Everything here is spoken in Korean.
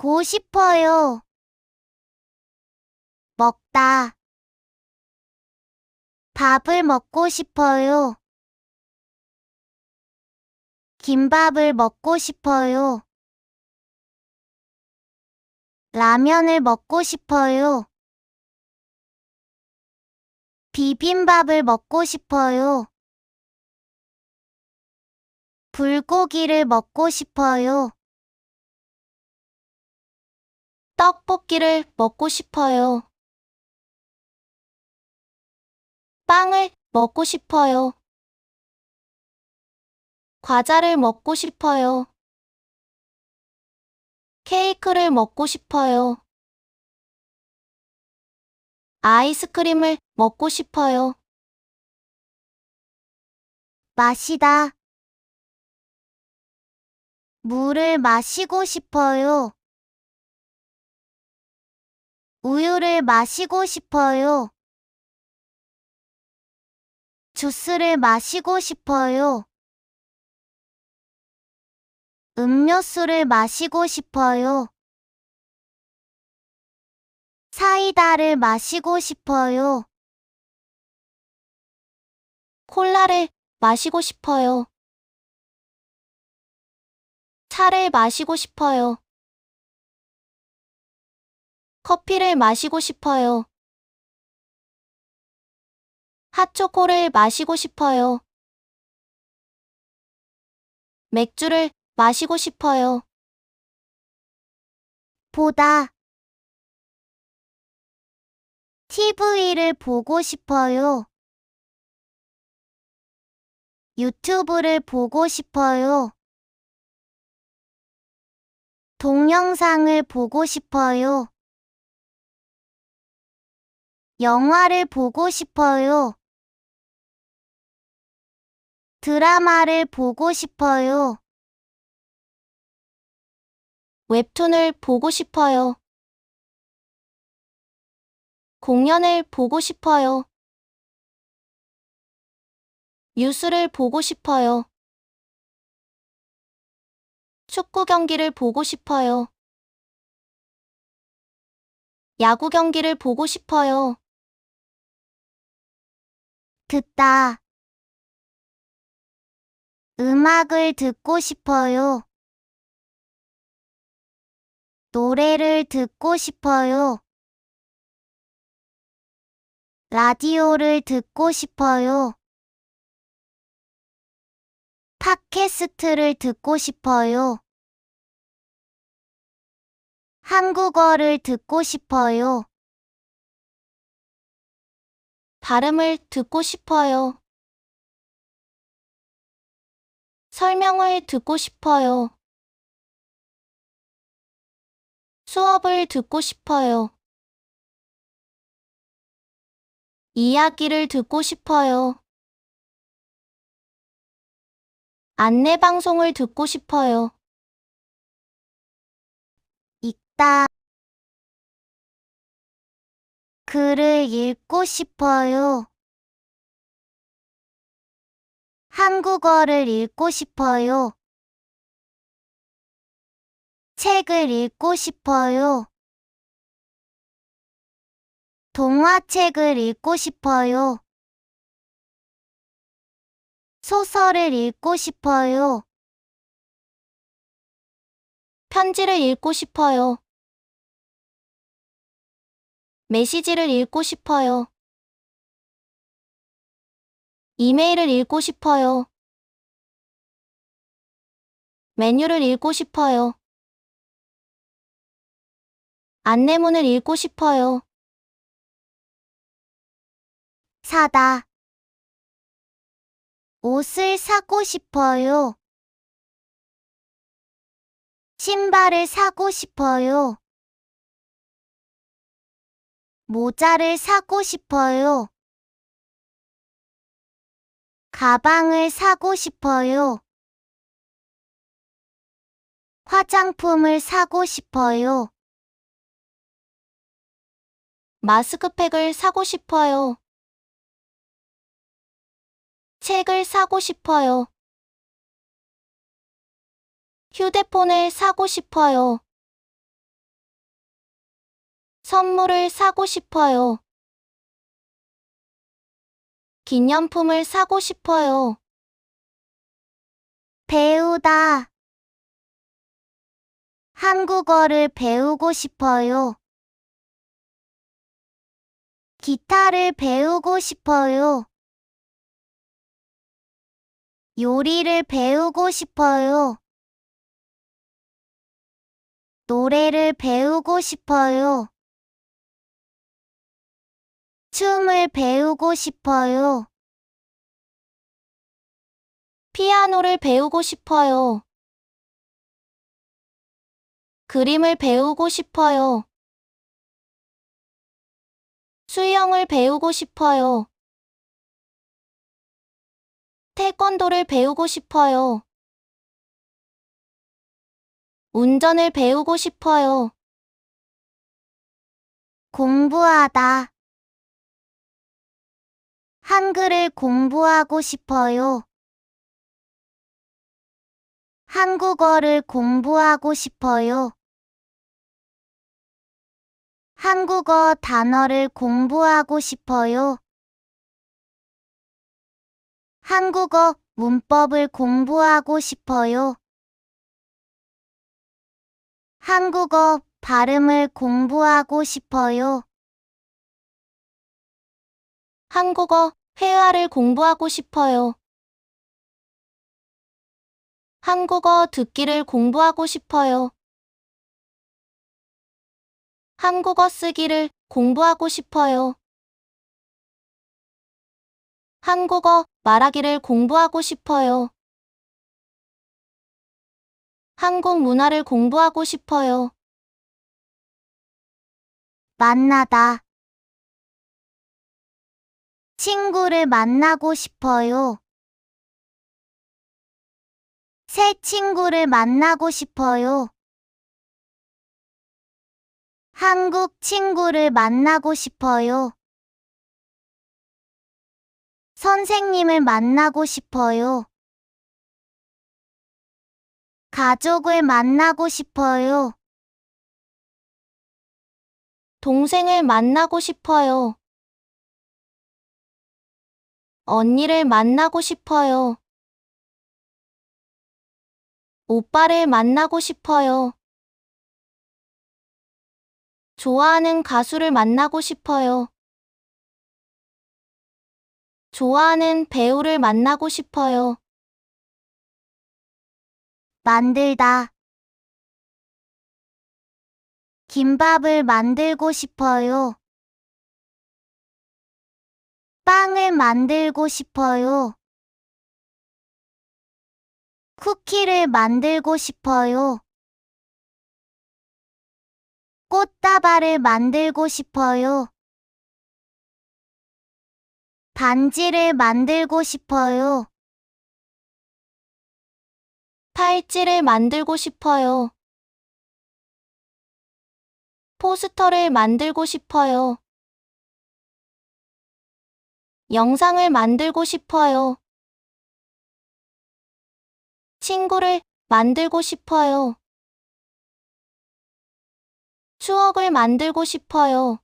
고 싶어요. 먹다. 밥을 먹고 싶어요. 김밥을 먹고 싶어요. 라면을 먹고 싶어요. 비빔밥을 먹고 싶어요. 불고기를 먹고 싶어요. 떡볶이를 먹고 싶어요. 빵을 먹고 싶어요. 과자를 먹고 싶어요. 케이크를 먹고 싶어요. 아이스크림을 먹고 싶어요. 마시다. 물을 마시고 싶어요. 우유를 마시고 싶어요. 주스를 마시고 싶어요. 음료수를 마시고 싶어요. 사이다를 마시고 싶어요. 콜라를 마시고 싶어요. 차를 마시고 싶어요. 커피를 마시고 싶어요. 핫초코를 마시고 싶어요. 맥주를 마시고 싶어요. 보다. TV를 보고 싶어요. 유튜브를 보고 싶어요. 동영상을 보고 싶어요. 영화를 보고 싶어요. 드라마를 보고 싶어요. 웹툰을 보고 싶어요. 공연을 보고 싶어요. 뉴스를 보고 싶어요. 축구 경기를 보고 싶어요. 야구 경기를 보고 싶어요. 듣다. 음악을 듣고 싶어요. 노래를 듣고 싶어요. 라디오를 듣고 싶어요. 팟캐스트를 듣고 싶어요. 한국어를 듣고 싶어요. 발음을 듣고 싶어요. 설명을 듣고 싶어요. 수업을 듣고 싶어요. 이야기를 듣고 싶어요. 안내방송을 듣고 싶어요. 읽다. 글을 읽고 싶어요. 한국어를 읽고 싶어요. 책을 읽고 싶어요. 동화책을 읽고 싶어요. 소설을 읽고 싶어요. 편지를 읽고 싶어요. 메시지를 읽고 싶어요. 이메일을 읽고 싶어요. 메뉴를 읽고 싶어요. 안내문을 읽고 싶어요. 사다. 옷을 사고 싶어요. 신발을 사고 싶어요. 모자를 사고 싶어요. 가방을 사고 싶어요. 화장품을 사고 싶어요. 마스크팩을 사고 싶어요. 책을 사고 싶어요. 휴대폰을 사고 싶어요. 선물을 사고 싶어요. 기념품을 사고 싶어요. 배우다. 한국어를 배우고 싶어요. 기타를 배우고 싶어요. 요리를 배우고 싶어요. 노래를 배우고 싶어요. 춤을 배우고 싶어요. 피아노를 배우고 싶어요. 그림을 배우고 싶어요. 수영을 배우고 싶어요. 태권도를 배우고 싶어요. 운전을 배우고 싶어요. 공부하다. 한글을 공부하고 싶어요. 한국어를 공부하고 싶어요. 한국어 단어를 공부하고 싶어요. 한국어 문법을 공부하고 싶어요. 한국어 발음을 공부하고 싶어요. 한국어 회화를 공부하고 싶어요. 한국어 듣기를 공부하고 싶어요. 한국어 쓰기를 공부하고 싶어요. 한국어 말하기를 공부하고 싶어요. 한국 문화를 공부하고 싶어요. 만나다. 친구를 만나고 싶어요. 새 친구를 만나고 싶어요. 한국 친구를 만나고 싶어요. 선생님을 만나고 싶어요. 가족을 만나고 싶어요. 동생을 만나고 싶어요. 언니를 만나고 싶어요. 오빠를 만나고 싶어요. 좋아하는 가수를 만나고 싶어요. 좋아하는 배우를 만나고 싶어요. 만들다. 김밥을 만들고 싶어요. 빵을 만들고 싶어요. 쿠키를 만들고 싶어요. 꽃다발을 만들고 싶어요. 반지를 만들고 싶어요. 팔찌를 만들고 싶어요. 포스터를 만들고 싶어요. 영상을 만들고 싶어요. 친구를 만들고 싶어요. 추억을 만들고 싶어요.